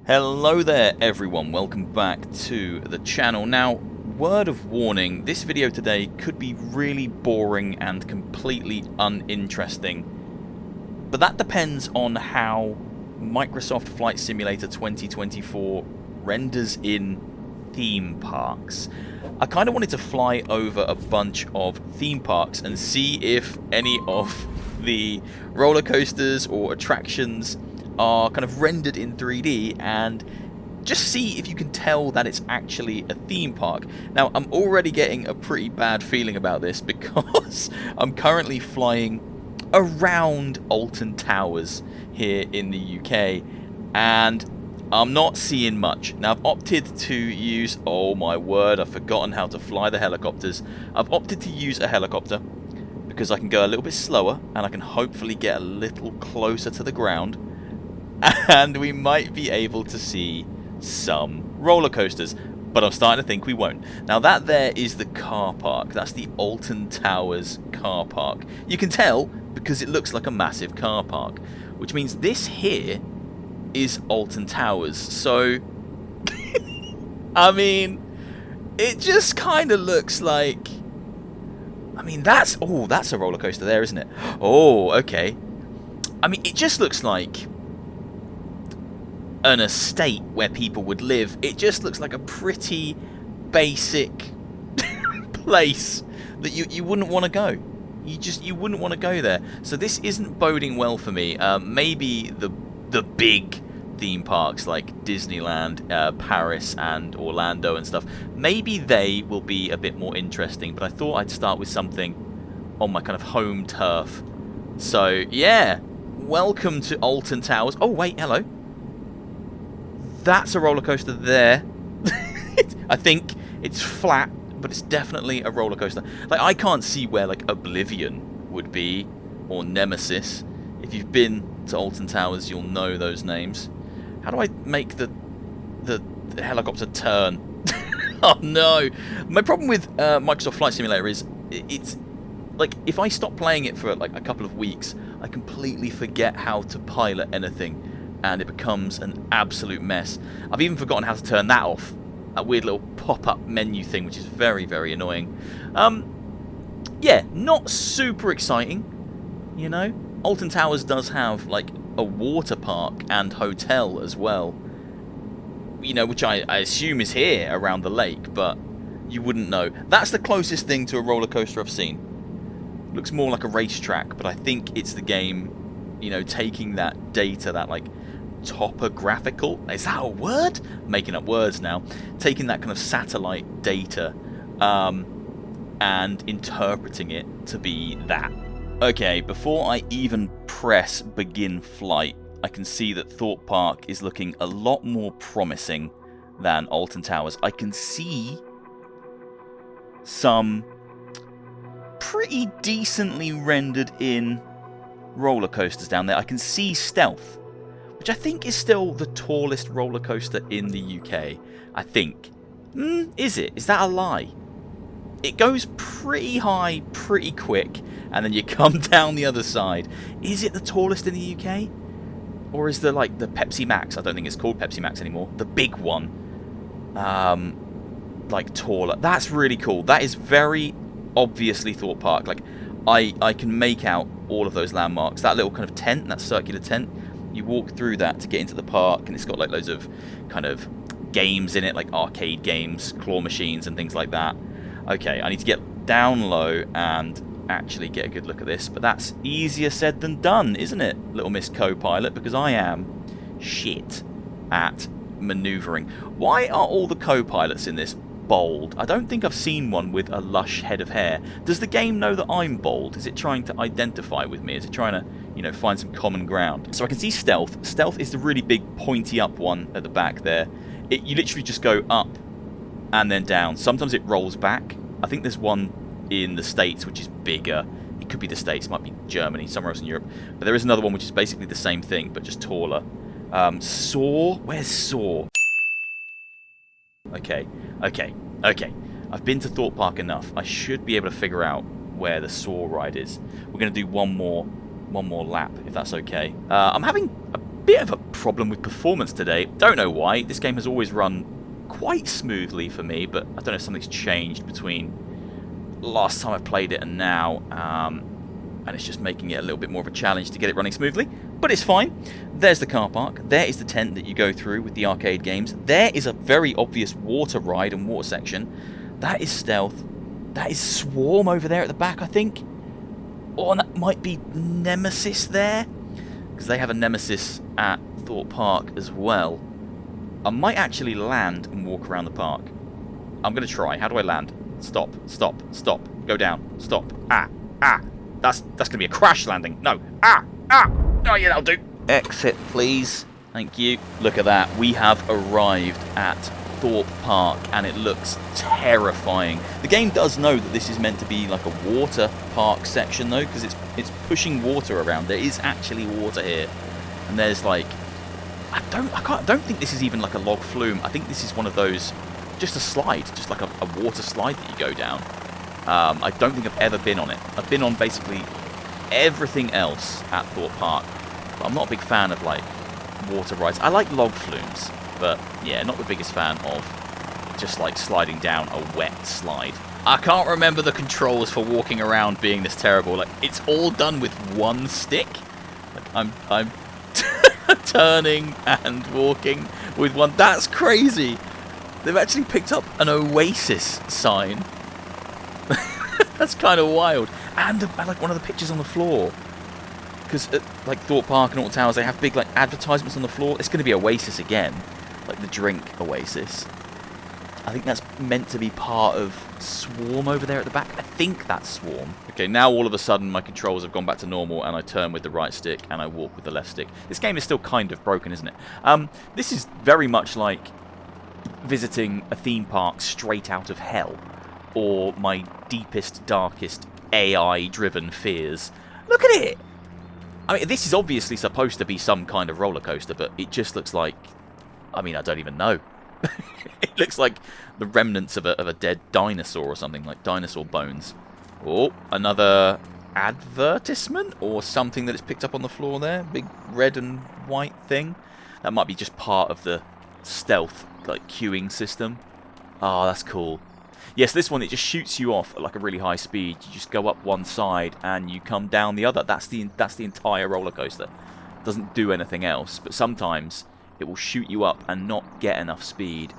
Hello there everyone, welcome back to the channel. Now, word of warning, this video today could be really boring and completely uninteresting, but that depends on how Microsoft Flight Simulator 2024 renders in theme parks. I kind of wanted to fly over a bunch of theme parks and see if any of the roller coasters or attractions are kind of rendered in 3D and just see if you can tell that it's actually a theme park. Now, I'm already getting a pretty bad feeling about this because I'm currently flying around Alton Towers here in the UK and I'm not seeing much. Now, I've opted to use, oh my word, I've forgotten how to fly the helicopters. I've opted to use a helicopter because I can go a little bit slower and I can hopefully get a little closer to the ground. And we might be able to see some roller coasters, but I'm starting to think we won't. Now that there is the car park. That's the Alton Towers car park. You can tell because it looks like a massive car park, which means this here is Alton Towers. So, I mean, it just kind of looks like... I mean, that's a roller coaster there, isn't it? Oh, okay. I mean, it just looks like an estate where people would live. It just looks like a pretty basic place that you wouldn't want to go. You wouldn't want to go there. So this isn't boding well for me. Maybe the big theme parks like Disneyland, Paris and Orlando and stuff, maybe they will be a bit more interesting, but I thought I'd start with something on my kind of home turf. So yeah, welcome to Alton Towers. Oh wait, hello. That's a roller coaster there. I think it's flat, but it's definitely a roller coaster. Like, I can't see where like Oblivion would be, or Nemesis. If you've been to Alton Towers, you'll know those names. How do I make the helicopter turn? Oh no! My problem with Microsoft Flight Simulator is it's like if I stop playing it for like a couple of weeks, I completely forget how to pilot anything. And it becomes an absolute mess. I've even forgotten how to turn that off. That weird little pop-up menu thing, which is very, very annoying. Yeah, not super exciting, you know. Alton Towers does have, like, a water park and hotel as well. You know, which I assume is here around the lake, but you wouldn't know. That's the closest thing to a roller coaster I've seen. Looks more like a racetrack, but I think it's the game, you know, taking that data, that, like, topographical, is that a word? I'm making up words now. Taking that kind of satellite data and interpreting it to be that. Okay, before I even press begin flight, I can see that Thorpe Park is looking a lot more promising than Alton Towers. I can see some pretty decently rendered in roller coasters down there. I can see Stealth, which I think is still the tallest roller coaster in the UK. I think. Is it? Is that a lie? It goes pretty high, pretty quick, and then you come down the other side. Is it the tallest in the UK? Or is there like the Pepsi Max? I don't think it's called Pepsi Max anymore. The big one. Like taller. That's really cool. That is very obviously Thorpe Park. Like, I can make out all of those landmarks. That little kind of tent, that circular tent. You walk through that to get into the park, and it's got like loads of kind of games in it, like arcade games, claw machines and things like that. Okay, I need to get down low and actually get a good look at this, but that's easier said than done, isn't it, Little Miss Co-Pilot, because I am shit at manoeuvring. Why are all the co-pilots in this bald? I don't think I've seen one with a lush head of hair. Does the game know that I'm bald? Is it trying to identify with me? Is it trying to, you know, find some common ground? So I can see Stealth. Stealth is the really big pointy up one at the back there. You literally just go up and then down. Sometimes it rolls back. I think there's one in the States which is bigger. It could be the States, it might be Germany, somewhere else in Europe. But there is another one which is basically the same thing, but just taller. Saw? Where's Saw? Okay. I've been to Thorpe Park enough. I should be able to figure out where the Saw ride is. We're going to do one more lap, if that's okay. I'm having a bit of a problem with performance today. Don't know why. This game has always run quite smoothly for me, but I don't know if something's changed between last time I played it and now, and it's just making it a little bit more of a challenge to get it running smoothly, but it's fine. There's the car park. There is the tent that you go through with the arcade games. There is a very obvious water ride and water section. That is stealth. That is Swarm over there at the back, I think. Oh, and that might be Nemesis there, because they have a Nemesis at Thorpe Park as well. I might actually land and walk around the park. I'm going to try. How do I land? Stop, stop, stop. Go down. Stop. Ah, ah. That's going to be a crash landing. No. Ah, ah. Oh, yeah, that'll do. Exit, please. Thank you. Look at that. We have arrived at Thorpe Park, and it looks terrifying. The game does know that this is meant to be like a water park section, though, because it's pushing water around. There is actually water here, and there's like I don't think this is even like a log flume. I think this is one of those, just a slide, just like a water slide that you go down. I don't think I've ever been on it. I've been on basically everything else at Thorpe Park, but I'm not a big fan of like water rides. I like log flumes, but yeah, not the biggest fan of just like sliding down a wet slide. I can't remember the controls for walking around being this terrible. Like, it's all done with one stick. Like, I'm turning and walking with one. That's crazy. They've actually picked up an Oasis sign. That's kind of wild. And I like one of the pictures on the floor. Because like Thorpe Park and Alton Towers, they have big like advertisements on the floor. It's going to be Oasis again. Like the drink Oasis. I think that's meant to be part of Swarm over there at the back. I think that's Swarm. Okay, now all of a sudden my controls have gone back to normal and I turn with the right stick and I walk with the left stick. This game is still kind of broken, isn't it? This is very much like visiting a theme park straight out of hell, or my deepest, darkest AI-driven fears. Look at it! I mean, this is obviously supposed to be some kind of roller coaster, but it just looks like, I mean, I don't even know. It looks like the remnants of a dead dinosaur or something, like dinosaur bones. Oh, another advertisement or something that is picked up on the floor there. Big red and white thing. That might be just part of the stealth, like, queuing system. Oh, that's cool. Yes, this one, it just shoots you off at like a really high speed. You just go up one side and you come down the other. That's the entire roller coaster. It doesn't do anything else, but sometimes it will shoot you up and not get enough speed,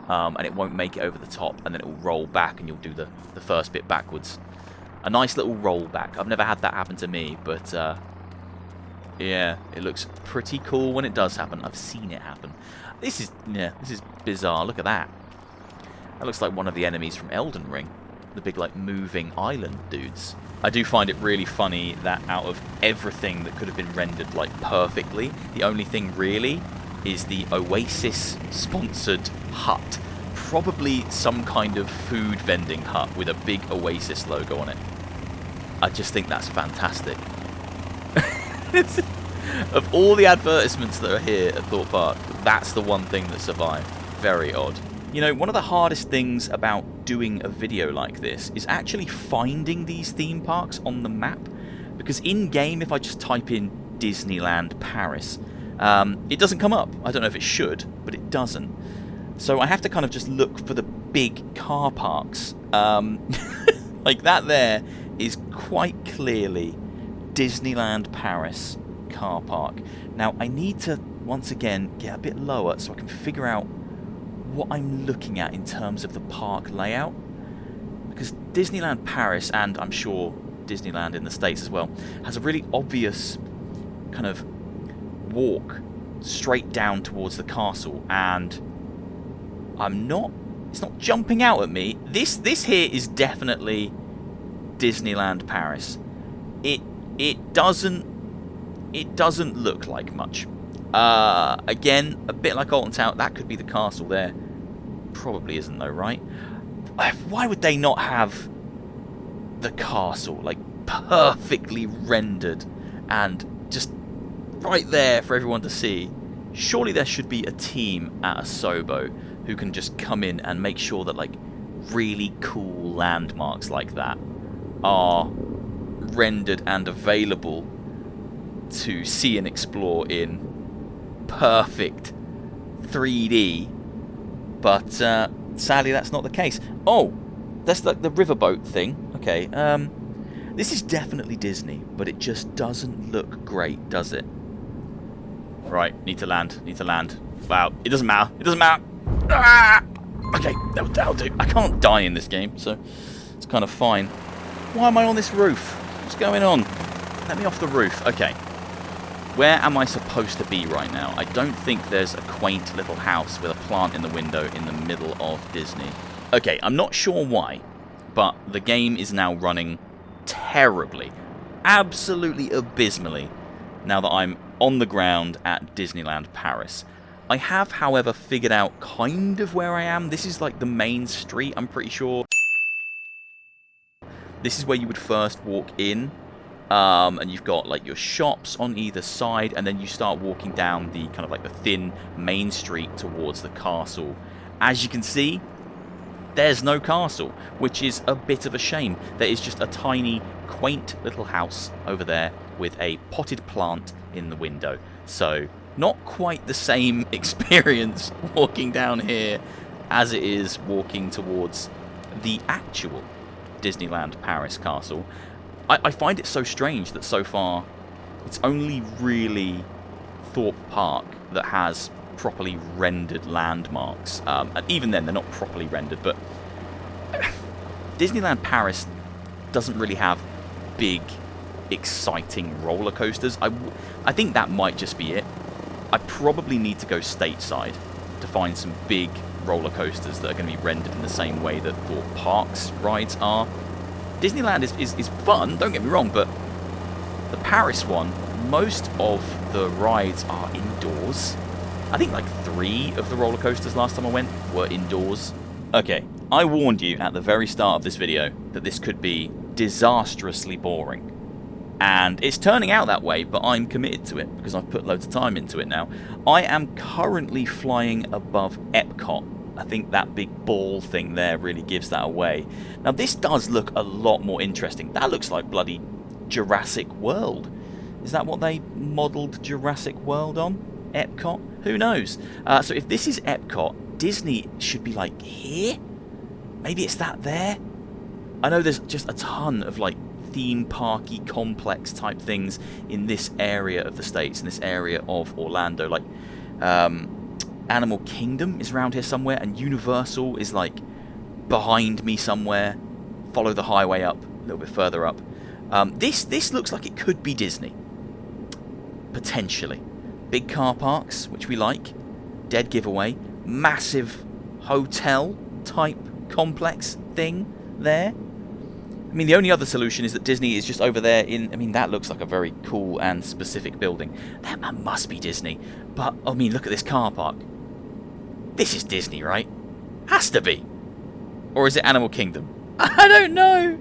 and it won't make it over the top, and then it will roll back and you'll do the first bit backwards. A nice little roll back. I've never had that happen to me, but yeah, it looks pretty cool when it does happen. I've seen it happen. This is bizarre. Look at that. That looks like one of the enemies from Elden Ring. The big, like, moving island dudes. I do find it really funny that out of everything that could have been rendered, like, perfectly, the only thing really is the Oasis-sponsored hut. Probably some kind of food vending hut with a big Oasis logo on it. I just think that's fantastic. Of all the advertisements that are here at Thorpe Park, that's the one thing that survived. Very odd. You know, one of the hardest things about doing a video like this is actually finding these theme parks on the map. Because in-game, if I just type in Disneyland Paris, it doesn't come up. I don't know if it should, but it doesn't. So I have to kind of just look for the big car parks. Like that there is quite clearly Disneyland Paris car park. Now I need to, once again, get a bit lower so I can figure out what I'm looking at in terms of the park layout. Because Disneyland Paris, and I'm sure Disneyland in the States as well, has a really obvious kind of walk straight down towards the castle, and it's not jumping out at me. This here is definitely Disneyland Paris. It doesn't look like much. Again, a bit like Alton Towers. That could be the castle there. Probably isn't though, right? Why would they not have the castle like perfectly rendered and just right there for everyone to see? Surely there should be a team at Asobo who can just come in and make sure that like really cool landmarks like that are rendered and available to see and explore in perfect 3D, but sadly that's not the case. Oh, that's like the riverboat thing. Okay, this is definitely Disney, but it just doesn't look great, does it? Right, need to land, need to land. Wow, it doesn't matter, it doesn't matter. Ah! Okay, that'll do. I can't die in this game, so it's kind of fine. Why am I on this roof? What's going on? Let me off the roof. Okay. Where am I supposed to be right now? I don't think there's a quaint little house with a plant in the window in the middle of Disney. Okay, I'm not sure why, but the game is now running terribly, absolutely abysmally, now that I'm on the ground at Disneyland Paris. I have, however, figured out kind of where I am. This is like the main street, I'm pretty sure. This is where you would first walk in. And you've got like your shops on either side, and then you start walking down the kind of like the thin main street towards the castle. As you can see, there's no castle, which is a bit of a shame. There is just a tiny, quaint little house over there with a potted plant in the window. So, not quite the same experience walking down here as it is walking towards the actual Disneyland Paris castle. I find it so strange that so far it's only really Thorpe Park that has properly rendered landmarks. And even then, they're not properly rendered, but Disneyland Paris doesn't really have big, exciting roller coasters. I think that might just be it. I probably need to go stateside to find some big roller coasters that are going to be rendered in the same way that Thorpe Park's rides are. Disneyland is fun, don't get me wrong, but the Paris one, most of the rides are indoors. I think like 3 of the roller coasters last time I went were indoors. Okay, I warned you at the very start of this video that this could be disastrously boring. And it's turning out that way, but I'm committed to it because I've put loads of time into it now. I am currently flying above Epcot. I think that big ball thing there really gives that away. Now this does look a lot more interesting. That looks like bloody Jurassic World. Is that what they modelled Jurassic World on? Epcot? Who knows? So if this is Epcot, Disney should be like here? Maybe it's that there? I know there's just a ton of like theme parky complex type things in this area of the States, in this area of Orlando. Like Animal Kingdom is around here somewhere, and Universal is like behind me somewhere. Follow the highway up a little bit further up. This looks like it could be Disney, potentially. Big car parks, which we like. Dead giveaway. Massive hotel type complex thing there. I mean, the only other solution is that Disney is just over there in... I mean, that looks like a very cool and specific building. That must be Disney. But, I mean, look at this car park. This is Disney, right? Has to be. Or is it Animal Kingdom? I don't know.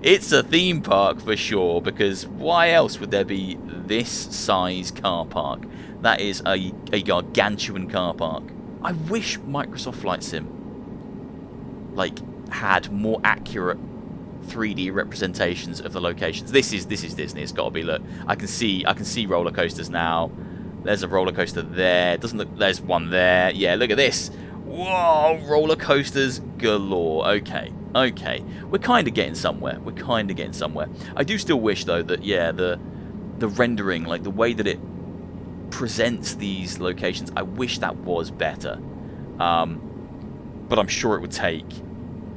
It's a theme park for sure, because why else would there be this size car park? That is a gargantuan car park. I wish Microsoft Flight Sim like had more accurate 3D representations of the locations. This is Disney. It's got to be. Look, I can see roller coasters now. There's a roller coaster there. Doesn't look. There's one there. Yeah, look at this. Whoa, roller coasters galore. Okay. We're kind of getting somewhere. I do still wish though that the rendering, like the way that it presents these locations, I wish that was better. But I'm sure it would take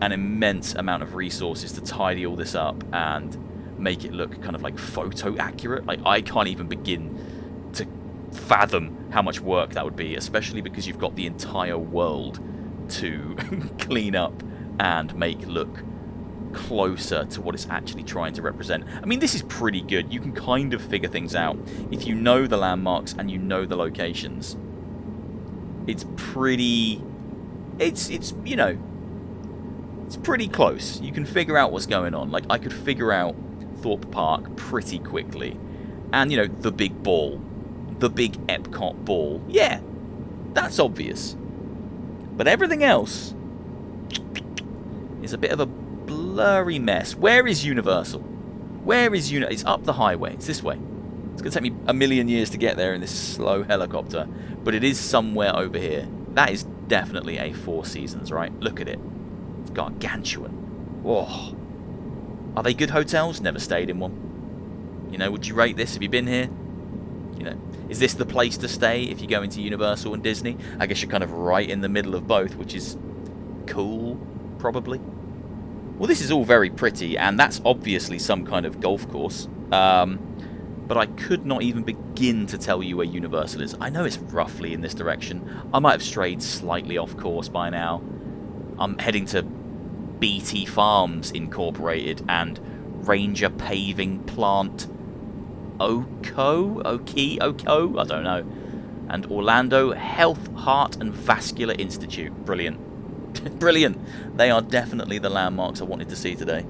an immense amount of resources to tidy all this up and make it look kind of like photo accurate. Like I can't even begin to fathom how much work that would be, especially because you've got the entire world to clean up and make look closer to what it's actually trying to represent. I mean, this is pretty good. You can kind of figure things out if you know the landmarks and you know the locations. It's pretty... It's you know... It's pretty close. You can figure out what's going on. Like, I could figure out Thorpe Park pretty quickly. And, you know, the big ball. The big Epcot ball. Yeah, that's obvious. But everything else is a bit of a blurry mess. Where is Universal? It's up the highway. It's this way. It's going to take me a million years to get there in this slow helicopter, but it is somewhere over here. That is definitely a Four Seasons, right? Look at it. It's gargantuan. Whoa. Are they good hotels? Never stayed in one. You know, would you rate this? Have you been here? You know, is this the place to stay if you go into Universal and Disney? I guess you're kind of right in the middle of both, which is cool, probably. Well, this is all very pretty, and that's obviously some kind of golf course. But I could not even begin to tell you where Universal is. I know it's roughly in this direction. I might have strayed slightly off course by now. I'm heading to BT Farms Incorporated and Ranger Paving Plant Oko? I don't know. And Orlando Health, Heart and Vascular Institute. Brilliant. Brilliant. They are definitely the landmarks I wanted to see today.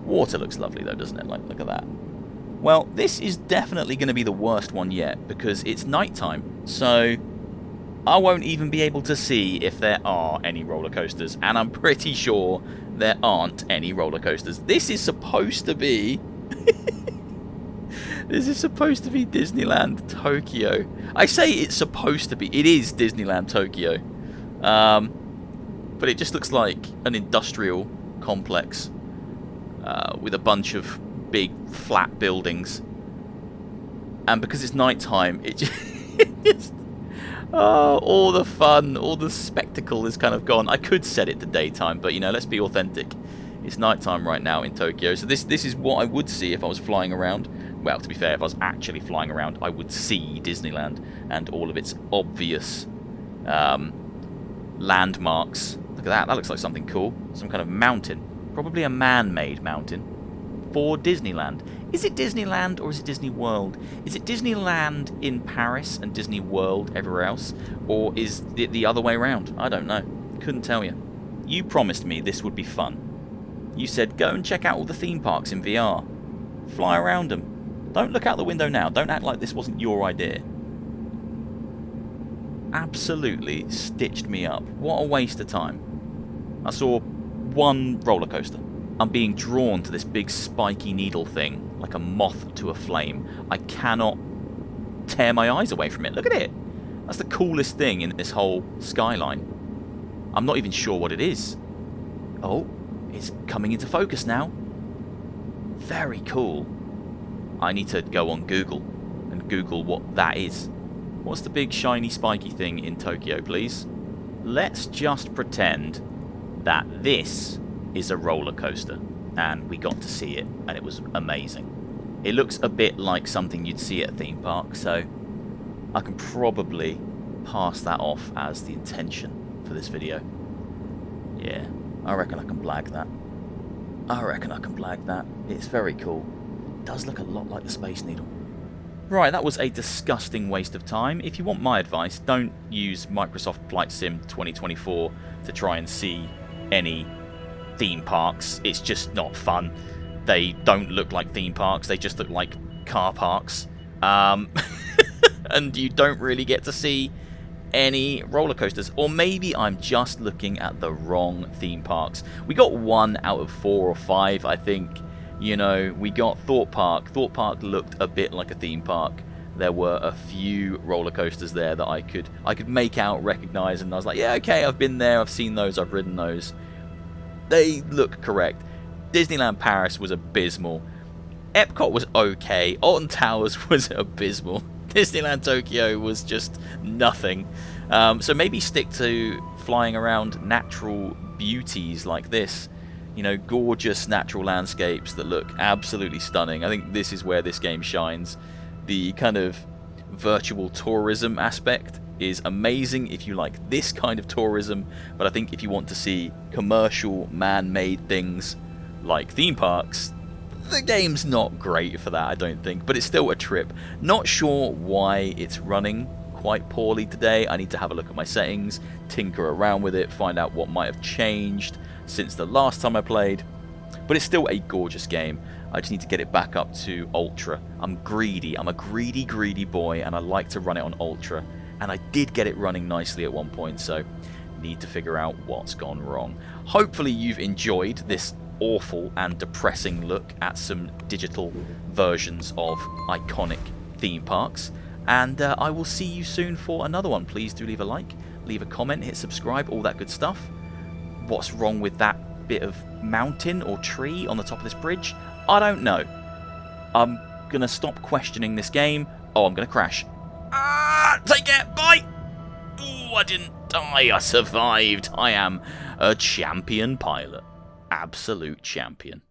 Water looks lovely though, doesn't it? Like, look at that. Well, this is definitely going to be the worst one yet because it's nighttime. So I won't even be able to see if there are any roller coasters. And I'm pretty sure there aren't any roller coasters. This is supposed to be... This is supposed to be Disneyland Tokyo. I say it's supposed to be. It is Disneyland Tokyo. But it just looks like an industrial complex with a bunch of big flat buildings. And because it's nighttime, it just all the fun, all the spectacle is kind of gone. I could set it to daytime, but you know, let's be authentic. It's nighttime right now in Tokyo, so this is what I would see if I was flying around. Well, to be fair, if I was actually flying around, I would see Disneyland and all of its obvious landmarks. Look at that. That looks like something cool. Some kind of mountain. Probably a man-made mountain for Disneyland. Is it Disneyland or is it Disney World? Is it Disneyland in Paris and Disney World everywhere else? Or is it the other way around? I don't know. Couldn't tell you. You promised me this would be fun. You said go and check out all the theme parks in VR. Fly around them. Don't look out the window now. Don't act like this wasn't your idea. Absolutely stitched me up. What a waste of time. I saw one roller coaster. I'm being drawn to this big spiky needle thing, like a moth to a flame. I cannot tear my eyes away from it. Look at it. That's the coolest thing in this whole skyline. I'm not even sure what it is. Oh, it's coming into focus now. Very cool. I need to go on Google and Google what that is. What's the big shiny spiky thing in Tokyo, please? Let's just pretend that this is a roller coaster and we got to see it and it was amazing. It looks a bit like something you'd see at a theme park, so I can probably pass that off as the intention for this video. Yeah, I reckon I can blag that. It's very cool. It does look a lot like the Space Needle. Right, that was a disgusting waste of time. If you want my advice, don't use Microsoft Flight Sim 2024 to try and see any theme parks. It's just not fun. They don't look like theme parks, they just look like car parks. And you don't really get to see any roller coasters. Or maybe I'm just looking at the wrong theme parks. We got 1 out of 4 or 5, I think. You know, we got Thorpe Park. Thorpe Park looked a bit like a theme park. There were a few roller coasters there that I could make out, recognize, and I was like, yeah, okay, I've been there, I've seen those, I've ridden those. They look correct. Disneyland Paris was abysmal. Epcot was okay. Alton Towers was abysmal. Disneyland Tokyo was just nothing. So maybe stick to flying around natural beauties like this. You know, gorgeous natural landscapes that look absolutely stunning. I think this is where this game shines. The kind of virtual tourism aspect is amazing if you like this kind of tourism, but I think if you want to see commercial, man-made things like theme parks, the game's not great for that, I don't think, but it's still a trip. Not sure why it's running quite poorly today. I need to have a look at my settings, tinker around with it, find out what might have changed since the last time I played, but it's still a gorgeous game. I just need to get it back up to Ultra. I'm greedy. I'm a greedy boy, and I like to run it on Ultra, and I did get it running nicely at one point, so need to figure out what's gone wrong. Hopefully you've enjoyed this awful and depressing look at some digital versions of iconic theme parks. And I will see you soon for another one. Please do leave a like, leave a comment, hit subscribe, all that good stuff. What's wrong with that bit of mountain or tree on the top of this bridge? I don't know. I'm going to stop questioning this game. Oh, I'm going to crash. Take care. Bye. Ooh, I didn't die. I survived. I am a champion pilot. Absolute champion.